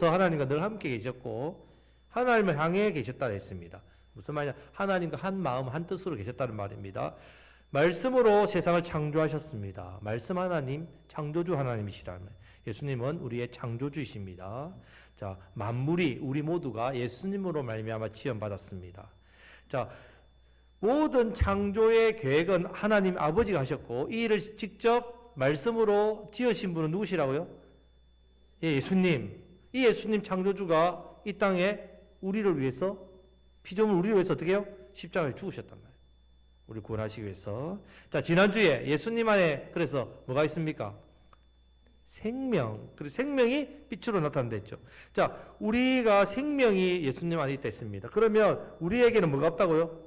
하나님과 늘 함께 계셨고 하나님을 향해 계셨다 했습니다. 무슨 말이냐? 하나님과 한 마음 한 뜻으로 계셨다는 말입니다. 말씀으로 세상을 창조하셨습니다. 말씀 하나님, 창조주 하나님이시라는 예수님은 우리의 창조주이십니다. 자, 만물이 우리 모두가 예수님으로 말미암아 지원받았습니다. 자, 모든 창조의 계획은 하나님 아버지가 하셨고 이 일을 직접 말씀으로 지으신 분은 누구시라고요? 예수님. 이 예수님 창조주가 이 땅에 우리를 위해서 피조물 우리를 위해서 어떻게 해요? 십자가에 죽으셨단 말이에요. 우리 구원하시기 위해서. 자, 지난주에 예수님 안에 그래서 뭐가 있습니까? 생명. 그리고 생명이 빛으로 나타난댔죠. 자, 우리가 생명이 예수님 안에 있다 했습니다. 그러면 우리에게는 뭐가 없다고요?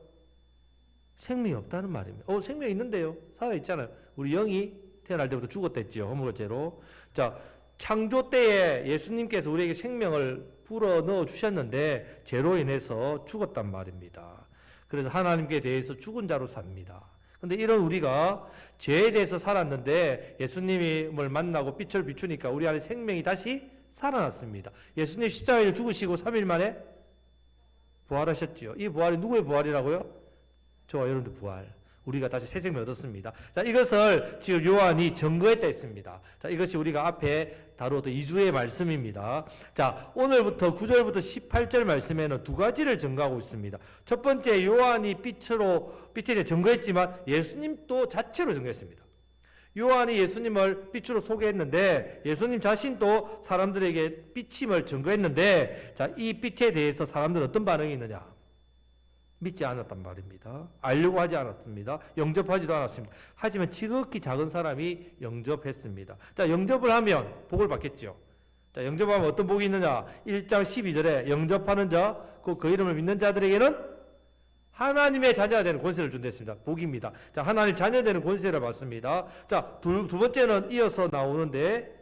생명이 없다는 말입니다. 생명이 있는데요. 살아있잖아요. 우리 영이 태어날 때부터 죽었댔지요. 허물의 죄로. 자, 창조 때에 예수님께서 우리에게 생명을 불어 넣어 주셨는데 죄로 인해서 죽었단 말입니다. 그래서 하나님께 대해서 죽은 자로 삽니다. 근데 이런 우리가 죄에 대해서 살았는데 예수님을 만나고 빛을 비추니까 우리 안에 생명이 다시 살아났습니다. 예수님 십자가에 죽으시고 3일 만에 부활하셨지요. 이 부활이 누구의 부활이라고요? 저와 여러분들 부활. 우리가 다시 새 생명을 얻었습니다. 자, 이것을 지금 요한이 증거했다 했습니다. 자, 이것이 우리가 앞에 다루었던 2주의 말씀입니다. 자, 오늘부터 9절부터 18절 말씀에는 두 가지를 증거하고 있습니다. 첫 번째, 요한이 빛에 증거했지만 예수님도 자체로 증거했습니다. 요한이 예수님을 빛으로 소개했는데 예수님 자신도 사람들에게 빛임을 증거했는데 자, 이 빛에 대해서 사람들은 어떤 반응이 있느냐? 믿지 않았단 말입니다. 알려고 하지 않았습니다. 영접하지도 않았습니다. 하지만 지극히 작은 사람이 영접했습니다. 자, 영접을 하면 복을 받겠죠. 자, 영접하면 어떤 복이 있느냐? 1장 12절에 영접하는 자, 그 이름을 믿는 자들에게는 하나님의 자녀가 되는 권세를 준다 했습니다. 복입니다. 자, 하나님 자녀 되는 권세를 받습니다. 자, 두 번째는 이어서 나오는데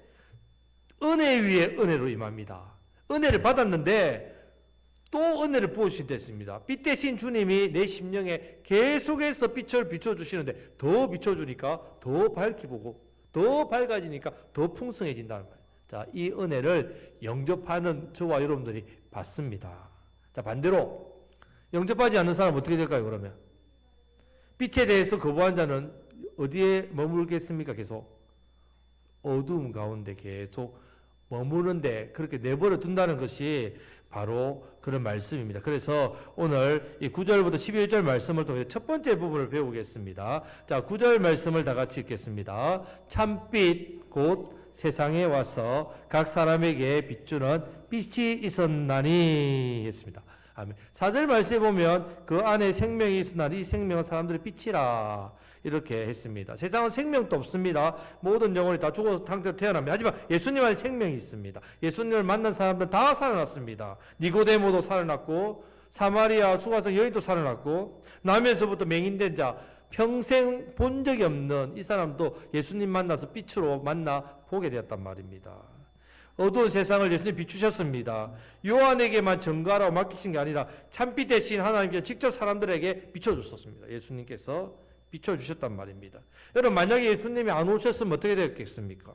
은혜 위에 은혜로 임합니다. 은혜를 받았는데 또 은혜를 부어주신다 했습니다. 빛 대신 주님이 내 심령에 계속해서 빛을 비춰주시는데 더 비춰주니까 더 밝게 보고 더 밝아지니까 더 풍성해진다는 거예요. 자, 이 은혜를 영접하는 저와 여러분들이 받습니다. 자, 반대로 영접하지 않는 사람은 어떻게 될까요? 그러면 빛에 대해서 거부한 자는 어디에 머물겠습니까? 계속 어두움 가운데 계속 머무는데 그렇게 내버려 둔다는 것이 바로 그런 말씀입니다. 그래서 오늘 이 9절부터 11절 말씀을 통해 첫 번째 부분을 배우겠습니다. 자, 9절 말씀을 다 같이 읽겠습니다. 참빛 곧 세상에 와서 각 사람에게 비추는 빛이 있었나니 했습니다. 아멘. 4절 말씀에 보면 그 안에 생명이 있으나니 이 생명은 사람들의 빛이라 이렇게 했습니다. 세상은 생명도 없습니다. 모든 영혼이 다 죽어서 상태로 태어납니다. 하지만 예수님 안에 생명이 있습니다. 예수님을 만난 사람들은 다 살아났습니다. 니고데모도 살아났고 사마리아 수가성 여인도 살아났고 나면서부터 맹인된 자 평생 본 적이 없는 이 사람도 예수님 만나서 빛으로 만나 보게 되었단 말입니다. 어두운 세상을 예수님 비추셨습니다. 요한에게만 증거하라고 맡기신 게 아니라 참빛 대신 하나님께서 직접 사람들에게 비춰주셨습니다. 예수님께서 비춰주셨단 말입니다. 여러분, 만약에 예수님이 안 오셨으면 어떻게 됐겠습니까?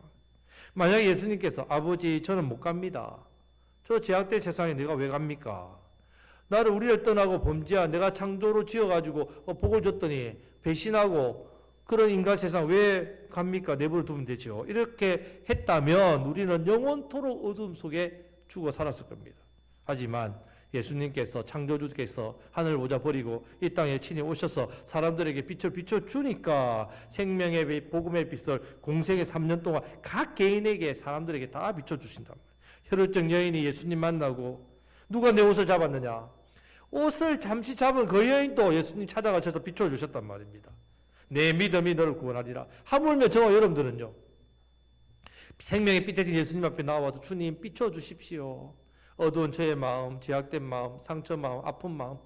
만약에 예수님께서 아버지 저는 못 갑니다. 저 제약된 세상에 내가 왜 갑니까? 우리를 떠나고 범죄한 내가 창조로 지어가지고 복을 줬더니 배신하고 그런 인간 세상 왜 갑니까? 내버려 두면 되죠. 이렇게 했다면 우리는 영원토록 어둠 속에 죽어 살았을 겁니다. 하지만 예수님께서 창조주께서 하늘을 보자 버리고 이 땅에 친히 오셔서 사람들에게 빛을 비춰주니까 생명의 빛, 복음의 빛을 공생의 3년 동안 각 개인에게 사람들에게 다 비춰주신단 말이에요. 혈루증 여인이 예수님 만나고 누가 내 옷을 잡았느냐? 옷을 잠시 잡은 그 여인도 예수님 찾아가셔서 비춰주셨단 말입니다. 내 믿음이 너를 구원하리라. 하물며 저와 여러분들은요. 생명의 빛 대신 예수님 앞에 나와서 주님 비춰주십시오. 어두운 저의 마음, 제약된 마음, 상처 마음, 아픈 마음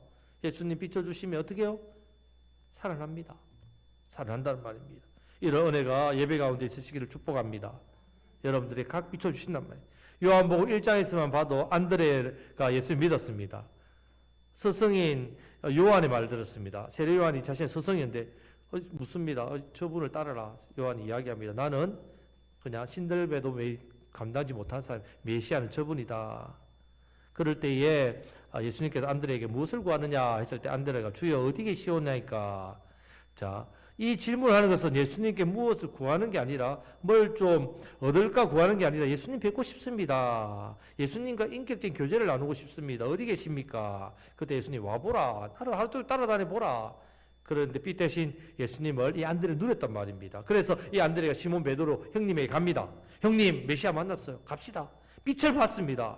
예수님 비춰주시면 어떻게 해요? 살아납니다. 살아난다는 말입니다. 이런 은혜가 예배 가운데 있으시기를 축복합니다. 여러분들이 각 비춰주신단 말이에요. 요한복음 1장에서만 봐도 안드레가 예수를 믿었습니다. 스승인 요한의 말을 들었습니다. 세례 요한이 자신의 스승인데 묻습니다. 저분을 따르라. 요한이 이야기합니다. 나는 그냥 신들배도 감당하지 못한 사람, 메시아는 저분이다. 그럴 때에 예수님께서 안드레에게 무엇을 구하느냐 했을 때 안드레가 주여 어디 계시오냐니까. 자, 이 질문을 하는 것은 예수님께 무엇을 구하는 게 아니라 뭘 좀 얻을까 구하는 게 아니라 예수님 뵙고 싶습니다. 예수님과 인격적인 교제를 나누고 싶습니다. 어디 계십니까? 그때 예수님 와보라. 나를 하루 종일 따라다녀 보라. 그런데 빛 대신 예수님을 이 안드레를 누렸단 말입니다. 그래서 이 안드레가 시몬 베드로 형님에게 갑니다. 형님 메시아 만났어요. 갑시다. 빛을 봤습니다.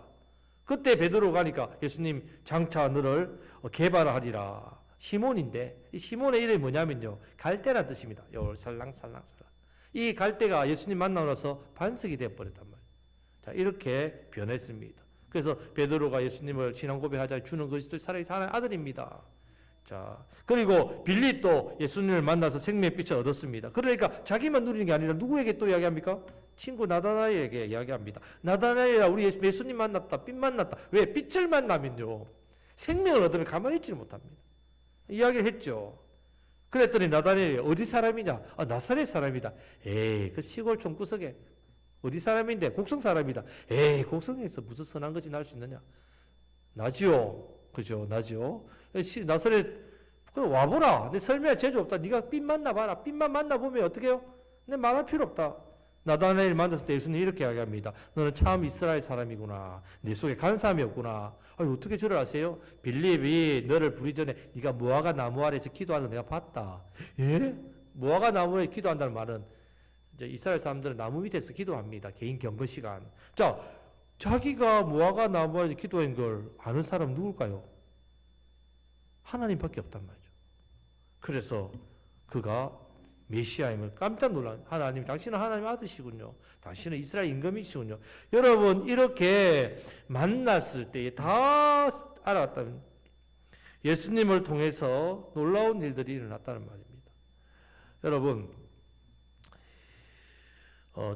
그때 베드로 가니까 예수님 장차 너를 개발하리라. 시몬인데 이 시몬의 이름이 뭐냐면요, 갈대란 뜻입니다. 요 살랑살랑. 이 갈대가 예수님 만나고 나서 반석이 되어버렸단 말이에요. 자, 이렇게 변했습니다. 그래서 베드로가 예수님을 신앙 고백하자 주는 그리스도의 살아계신 하나님의 아들입니다. 자, 그리고 빌립도 예수님을 만나서 생명의 빛을 얻었습니다. 그러니까 자기만 누리는 게 아니라 누구에게 또 이야기합니까? 친구 나다나엘에게 이야기합니다. 나다나엘아, 우리 예수님 만났다. 빛 만났다. 왜? 빛을 만나면요, 생명을 얻으면 가만히 있지를 못합니다. 이야기를 했죠. 그랬더니 나다나엘이 어디 사람이냐? 아, 나사렛 사람이다. 에이, 그 시골 총구석에 어디 사람인데? 곡성 사람이다. 에이, 곡성에서 무슨 선한 것이 날 수 있느냐? 나지요. 그죠? 나지요. 나사렛, 그럼 와보라. 내 설명할 재주 없다. 네가 빛 만나봐라. 빛만 만나보면 어떻게 해요? 내 말할 필요 없다. 나다나엘 만났을 때 예수님이 이렇게 이야기합니다. 너는 참 이스라엘 사람이구나. 내 속에 간사함이 없구나. 아니, 어떻게 저를 아세요? 빌립이 너를 부르기 전에 네가 무화과 나무 아래에서 기도하는 거 내가 봤다. 예? 무화과 나무 아래 기도한다는 말은 이제 이스라엘 사람들은 나무 밑에서 기도합니다. 개인 경건 시간. 자, 자기가 무화과 나무 아래에서 기도한 걸 아는 사람 누굴까요? 하나님밖에 없단 말이죠. 그래서 그가 메시아임을 깜짝 놀란 하나님, 당신은 하나님의 아들이시군요. 당신은 이스라엘 임금이시군요. 여러분, 이렇게 만났을 때에 다 알았다면 예수님을 통해서 놀라운 일들이 일어났다는 말입니다. 여러분,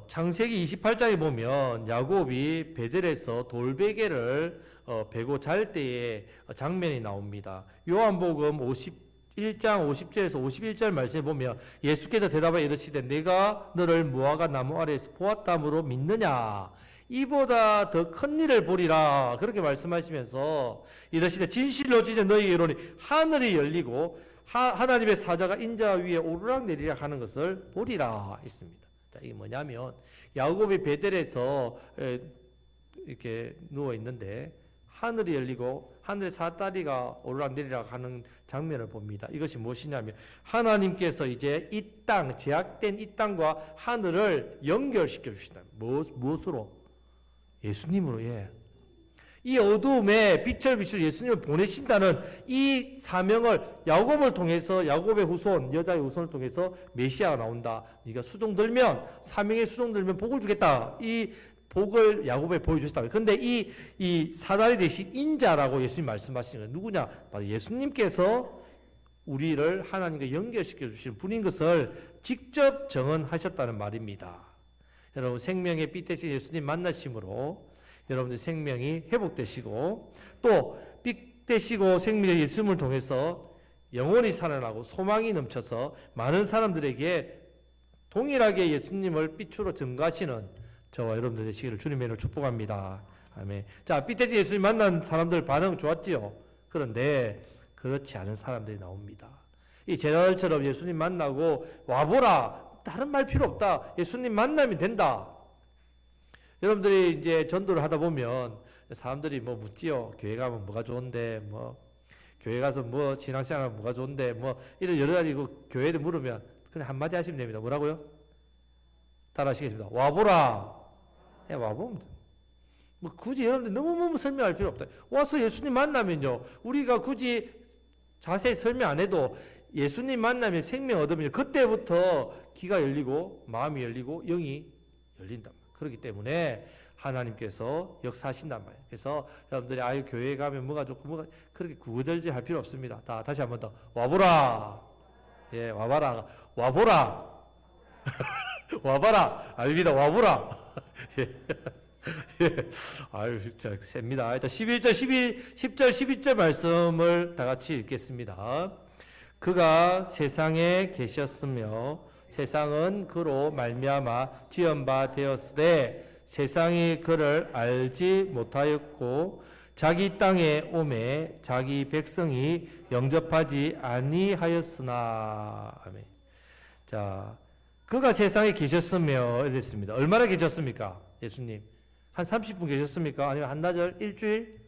창세기 28장에 보면 야곱이 베델에서 돌베개를 베고 잘 때의 장면이 나옵니다. 요한복음 51장 50절에서 51절 말씀에 보면 예수께서 대답하여 이르시되 내가 너를 무화과 나무 아래에서 보았다므로 믿느냐? 이보다 더 큰 일을 보리라. 그렇게 말씀하시면서 이르시되 진실로 진실로 너희에게 이르노니 하늘이 열리고 하나님의 사자가 인자 위에 오르락내리락 하는 것을 보리라 했습니다. 자, 이게 뭐냐면 야곱이 베델에서 이렇게 누워 있는데 하늘이 열리고 하늘의 사다리가 오르락내리락 하는 장면을 봅니다. 이것이 무엇이냐면 하나님께서 이제 이 땅, 제약된 이 땅과 하늘을 연결시켜 주신다. 무엇으로? 예수님으로. 예. 이 어두움에 빛을 비출 예수님을 보내신다는 이 사명을 야곱을 통해서, 야곱의 후손, 여자의 후손을 통해서 메시아가 나온다. 네가 수종 들면, 사명의 수종 들면 복을 주겠다. 이 복을 야곱에 보여주셨다. 그런데 이 사다리 대신 인자라고 예수님 말씀하시는 건 누구냐? 바로 예수님께서 우리를 하나님과 연결시켜 주시는 분인 것을 직접 정언하셨다는 말입니다. 여러분, 생명의 빛 대신 예수님 만나심으로 여러분들 생명이 회복되시고 또 빛 되시고 생명의 예수님을 통해서 영원히 살아나고 소망이 넘쳐서 많은 사람들에게 동일하게 예수님을 빛으로 증거하시는 저와 여러분들 되시기를 주님의 이름으로 축복합니다. 아멘. 자, 빛 대신 예수님 만난 사람들 반응 좋았지요. 그런데 그렇지 않은 사람들이 나옵니다. 이 제자들처럼 예수님 만나고 와보라. 다른 말 필요 없다. 예수님 만나면 된다. 여러분들이 이제 전도를 하다 보면 사람들이 뭐 묻지요. 교회 가면 뭐가 좋은데, 뭐 교회 가서 뭐 신앙생활하면 뭐가 좋은데, 뭐 이런 여러 가지 교회를 물으면 그냥 한마디 하시면 됩니다. 뭐라고요? 따라하시겠습니다. 와보라. 예, 와보면 돼. 뭐 굳이 여러분들 너무 설명할 필요 없다. 와서 예수님 만나면요, 우리가 굳이 자세히 설명 안 해도 예수님 만나면 생명 얻으면 그때부터 귀가 열리고 마음이 열리고 영이 열린단 말이에요. 그렇기 때문에 하나님께서 역사하신단 말이에요. 그래서 여러분들이 아유 교회에 가면 뭐가 좋고 뭐가 그렇게 구구절절 할 필요 없습니다. 다시 한 번 더 와보라. 예, 와봐라. 와보라. 와봐라. 아닙니다. 와보라. 예. 예. 아유, 진짜 셉니다. 일단 10절, 11절 말씀을 다 같이 읽겠습니다. 그가 세상에 계셨으며 세상은 그로 말미암아 지은 바 되었으되 세상이 그를 알지 못하였고 자기 땅에 오매 자기 백성이 영접하지 아니하였으나. 아멘. 자, 그가 세상에 계셨으며 이랬습니다. 얼마나 계셨습니까? 예수님 한 30분 계셨습니까? 아니면 한나절, 일주일?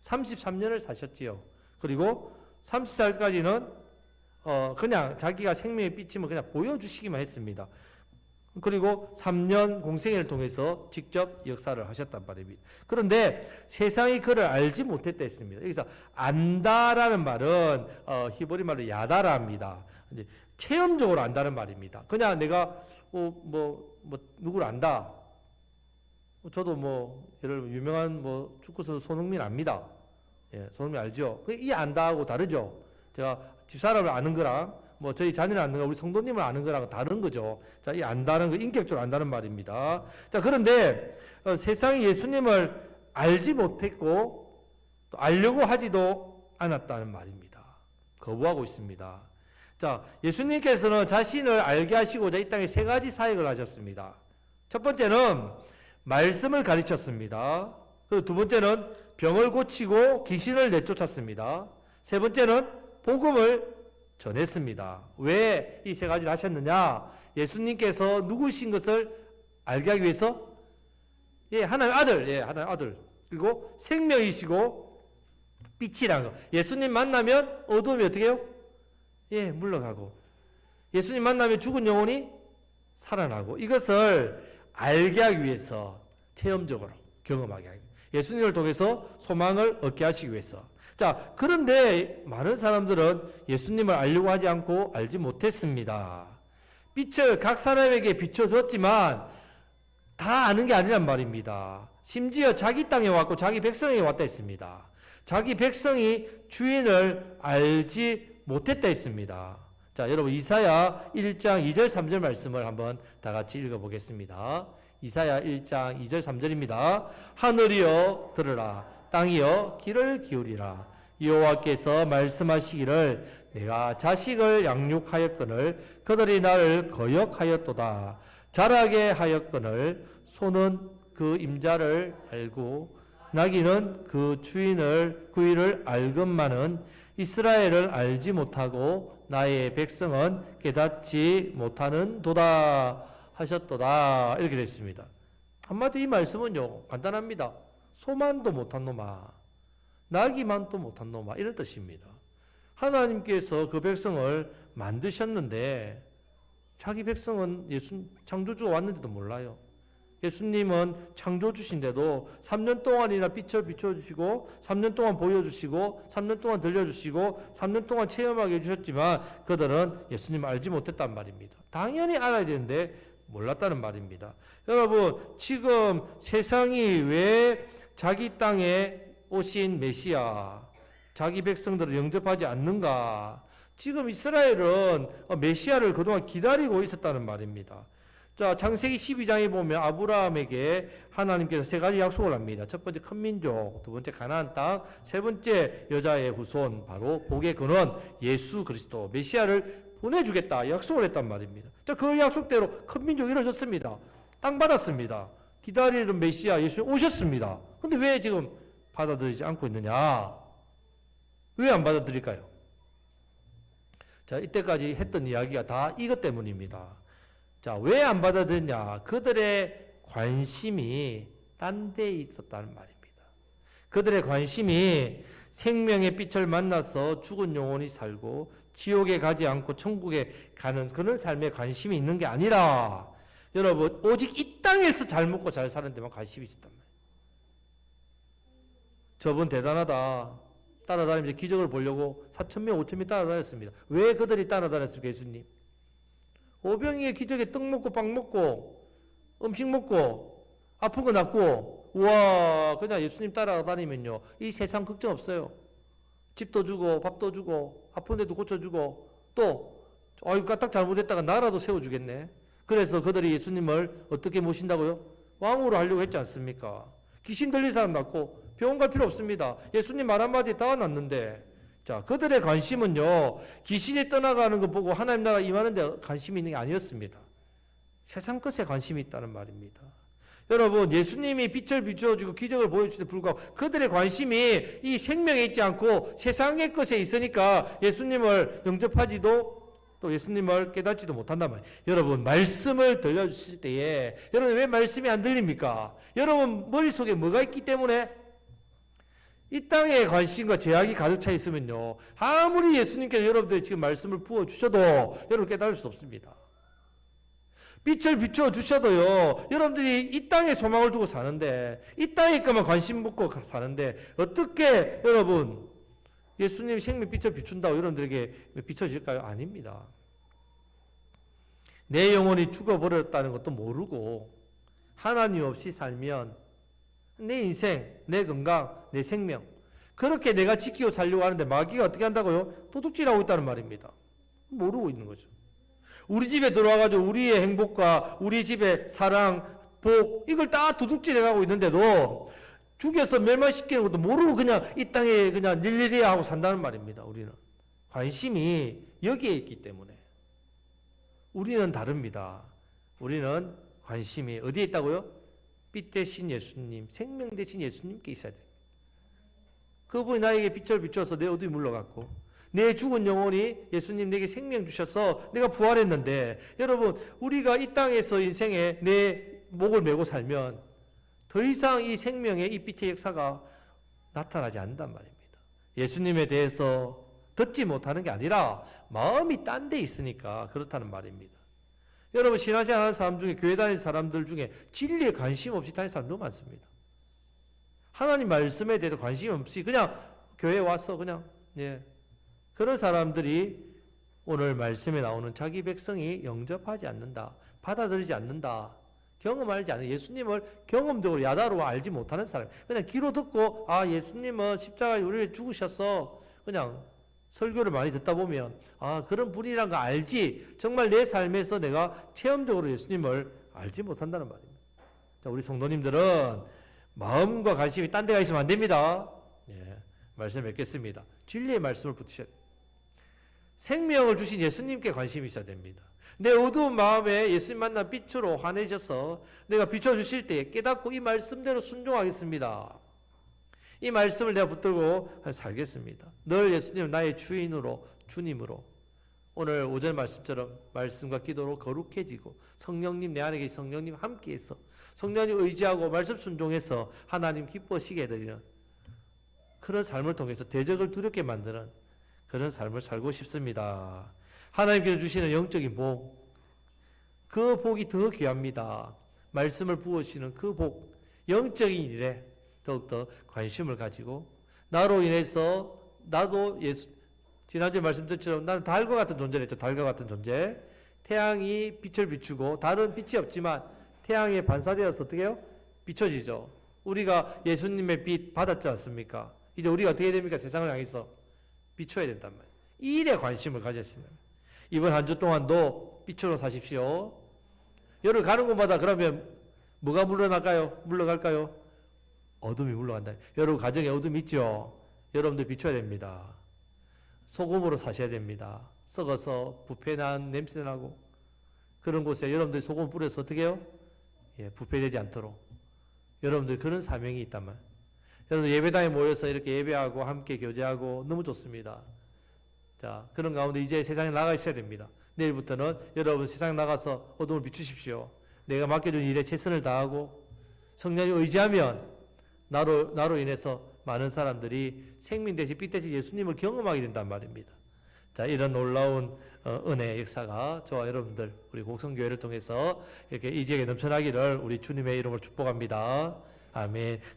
33년을 사셨지요. 그리고 30살까지는 그냥 자기가 생명의 빛임을 그냥 보여주시기만 했습니다. 그리고 3년 공생애를 통해서 직접 역사를 하셨단 말입니다. 그런데 세상이 그를 알지 못했다 했습니다. 여기서 안다라는 말은 히브리 말로 야다라 합니다. 이제 체험적으로 안다는 말입니다. 그냥 내가 누구를 안다. 저도 예를 들면 유명한 축구 선수 손흥민 압니다. 예, 손흥민 알죠? 이 안다하고 다르죠. 제가 집사람을 아는 거랑 저희 자녀를 아는 거, 우리 성도님을 아는 거랑 다른 거죠. 자, 이 안다는 거 인격적으로 안다는 말입니다. 자, 그런데 세상이 예수님을 알지 못했고 또 알려고 하지도 않았다는 말입니다. 거부하고 있습니다. 자, 예수님께서는 자신을 알게 하시고자 이 땅에 세 가지 사역을 하셨습니다. 첫 번째는 말씀을 가르쳤습니다. 그리고 두 번째는 병을 고치고 귀신을 내쫓았습니다. 세 번째는 복음을 전했습니다. 왜 이 세 가지를 하셨느냐? 예수님께서 누구신 것을 알게 하기 위해서 하나님의 아들, 하나님의 아들. 그리고 생명이시고 빛이라는 거. 예수님 만나면 어둠이 어떻게 해요? 물러가고. 예수님 만나면 죽은 영혼이 살아나고. 이것을 알게 하기 위해서 체험적으로 경험하게 하기 위해서. 예수님을 통해서 소망을 얻게 하시기 위해서. 자, 그런데 많은 사람들은 예수님을 알려고 하지 않고 알지 못했습니다. 빛을 각 사람에게 비춰줬지만 다 아는 게 아니란 말입니다. 심지어 자기 땅에 왔고 자기 백성에게 왔다 했습니다. 자기 백성이 주인을 알지 못했다 했습니다. 자, 여러분 이사야 1장 2절 3절 말씀을 한번 다 같이 읽어보겠습니다. 이사야 1장 2절 3절입니다. 하늘이여 들으라, 땅이여 귀를 기울이라. 여호와께서 말씀하시기를 내가 자식을 양육하였거늘 그들이 나를 거역하였도다. 자라게 하였거늘 소는 그 임자를 알고 나귀는 그 주인을 구이를 알건만은 이스라엘을 알지 못하고 나의 백성은 깨닫지 못하는 도다 하셨도다. 이렇게 됐습니다. 한마디 이 말씀은요 간단합니다. 소만도 못한 놈아, 나귀만도 못한 놈아, 이런 뜻입니다. 하나님께서 그 백성을 만드셨는데 자기 백성은 창조주가 왔는데도 몰라요. 예수님은 창조주신데도 3년 동안이나 빛을 비춰주시고 3년 동안 보여주시고 3년 동안 들려주시고 3년 동안 체험하게 해주셨지만 그들은 예수님을 알지 못했단 말입니다. 당연히 알아야 되는데 몰랐다는 말입니다. 여러분 지금 세상이 왜 자기 땅에 오신 메시아, 자기 백성들을 영접하지 않는가? 지금 이스라엘은 메시아를 그동안 기다리고 있었다는 말입니다. 자, 창세기 12장에 보면 아브라함에게 하나님께서 세 가지 약속을 합니다. 첫 번째 큰 민족, 두 번째 가나안 땅, 세 번째 여자의 후손, 바로 복의 근원 예수 그리스도 메시아를 보내주겠다 약속을 했단 말입니다. 자, 그 약속대로 큰 민족이 이루어졌습니다. 땅 받았습니다. 기다리는 메시아 예수 오셨습니다. 근데 왜 지금 받아들이지 않고 있느냐? 왜 안 받아들일까요? 자, 이때까지 했던 이야기가 다 이것 때문입니다. 자, 왜 안 받아들였냐? 그들의 관심이 딴 데 있었다는 말입니다. 그들의 관심이 생명의 빛을 만나서 죽은 영혼이 살고 지옥에 가지 않고 천국에 가는 그런 삶에 관심이 있는 게 아니라 여러분 오직 이 땅에서 잘 먹고 잘 사는 데만 관심이 있었단 말이에요. 저분 대단하다. 따라다니면서 기적을 보려고 4,000명, 5,000명 따라다녔습니다. 왜 그들이 따라다녔습니까? 예수님. 오병이의 기적에 떡 먹고 빵 먹고 음식 먹고 아픈 거 낫고 우와 그냥 예수님 따라다니면요 이 세상 걱정 없어요. 집도 주고 밥도 주고 아픈 데도 고쳐주고 또 까딱 잘못했다가 나라도 세워주겠네. 그래서 그들이 예수님을 어떻게 모신다고요? 왕으로 하려고 했지 않습니까? 귀신 들린 사람 낫고 병원 갈 필요 없습니다. 예수님 말 한마디 다 낫는데. 자, 그들의 관심은요 귀신이 떠나가는 거 보고 하나님 나라 임하는 데 관심이 있는 게 아니었습니다. 세상 것에 관심이 있다는 말입니다. 여러분, 예수님이 빛을 비추어주고 기적을 보여주는데 불구하고 그들의 관심이 이 생명에 있지 않고 세상의 것에 있으니까 예수님을 영접하지도 또 예수님을 깨닫지도 못한단 말이에요. 여러분, 말씀을 들려주실 때에 여러분 왜 말씀이 안 들립니까? 여러분 머릿속에 뭐가 있기 때문에? 이 땅에 관심과 제약이 가득 차 있으면요, 아무리 예수님께서 여러분들이 지금 말씀을 부어주셔도 여러분 깨달을 수 없습니다. 빛을 비추어 주셔도요, 여러분들이 이 땅에 소망을 두고 사는데, 이 땅에 것만 관심 묻고 사는데, 어떻게 여러분, 예수님이 생명빛을 비춘다고 여러분들에게 비춰질까요? 아닙니다. 내 영혼이 죽어버렸다는 것도 모르고, 하나님 없이 살면, 내 인생, 내 건강, 내 생명, 그렇게 내가 지키고 살려고 하는데, 마귀가 어떻게 한다고요? 도둑질하고 있다는 말입니다. 모르고 있는 거죠. 우리 집에 들어와가지고 우리의 행복과 우리 집의 사랑, 복, 이걸 다 도둑질해가고 있는데도 죽여서 멸망시키는 것도 모르고 그냥 이 땅에 그냥 일일이 하고 산다는 말입니다. 우리는 관심이 여기에 있기 때문에. 우리는 다릅니다. 우리는 관심이 어디에 있다고요? 빛 대신 예수님, 생명 대신 예수님께 있어야 돼요. 그분이 나에게 빛을 비춰서 내 어둠이 물러갔고, 내 죽은 영혼이 예수님 내게 생명 주셔서 내가 부활했는데, 여러분 우리가 이 땅에서 인생에 내 목을 메고 살면 더 이상 이 생명의 이 빛의 역사가 나타나지 않는단 말입니다. 예수님에 대해서 듣지 못하는 게 아니라 마음이 딴 데 있으니까 그렇다는 말입니다. 여러분 신앙생활 하는 사람 중에, 교회 다니는 사람들 중에 진리에 관심 없이 다니는 사람 너무 많습니다. 하나님 말씀에 대해서 관심 없이 그냥 교회에 와서 그냥 그런 사람들이 오늘 말씀에 나오는 자기 백성이 영접하지 않는다, 받아들이지 않는다, 경험하지 않는, 예수님을 경험적으로 야다로 알지 못하는 사람, 그냥 귀로 듣고 예수님은 십자가에 우리를 죽으셔서 그냥 설교를 많이 듣다 보면 그런 분이란 거 알지, 정말 내 삶에서 내가 체험적으로 예수님을 알지 못한다는 말입니다. 자, 우리 성도님들은 마음과 관심이 딴 데가 있으면 안 됩니다. 말씀 맺겠습니다. 진리의 말씀을 붙이셔야 됩니다. 생명을 주신 예수님께 관심이 있어야 됩니다. 내 어두운 마음에 예수님 만난 빛으로 환해져서 내가 비춰주실 때 깨닫고 이 말씀대로 순종하겠습니다. 이 말씀을 내가 붙들고 살겠습니다. 늘 예수님 나의 주인으로, 주님으로, 오늘 오전 말씀처럼 말씀과 기도로 거룩해지고, 성령님 내 안에 계신 성령님 함께해서 성령님 의지하고 말씀 순종해서 하나님 기뻐하시게 해드리는 그런 삶을 통해서 대적을 두렵게 만드는 그런 삶을 살고 싶습니다. 하나님께서 주시는 영적인 복, 그 복이 더 귀합니다. 말씀을 부으시는 그 복, 영적인 일에 더욱더 관심을 가지고, 나로 인해서 나도 지난주에 말씀드렸처럼 나는 달과 같은 존재랬죠. 달과 같은 존재. 태양이 빛을 비추고 다른 빛이 없지만 태양에 반사되어서 어떻게 해요? 비춰지죠. 우리가 예수님의 빛 받았지 않습니까? 이제 우리가 어떻게 됩니까? 세상을 향해서 비춰야 된단 말이에요. 이 일에 관심을 가졌습니다. 이번 한 주 동안도 빛으로 사십시오. 여러분 가는 곳마다 그러면 뭐가 물러갈까요? 어둠이 물러간다. 여러분 가정에 어둠이 있죠? 여러분들 비춰야 됩니다. 소금으로 사셔야 됩니다. 썩어서 부패난 냄새나고 그런 곳에 여러분들 소금 뿌려서 어떻게 해요? 부패되지 않도록. 여러분들 그런 사명이 있단 말이에요. 여러분 예배당에 모여서 이렇게 예배하고 함께 교제하고 너무 좋습니다. 자, 그런 가운데 이제 세상에 나가 있어야 됩니다. 내일부터는 여러분 세상에 나가서 어둠을 비추십시오. 내가 맡겨준 일에 최선을 다하고 성령을 의지하면 나로 인해서 많은 사람들이 생명 대신 빛 대신 예수님을 경험하게 된단 말입니다. 자, 이런 놀라운 은혜의 역사가 저와 여러분들 우리 곡성교회를 통해서 이렇게 이 지역에 넘쳐나기를 우리 주님의 이름으로 축복합니다. 아멘. 자,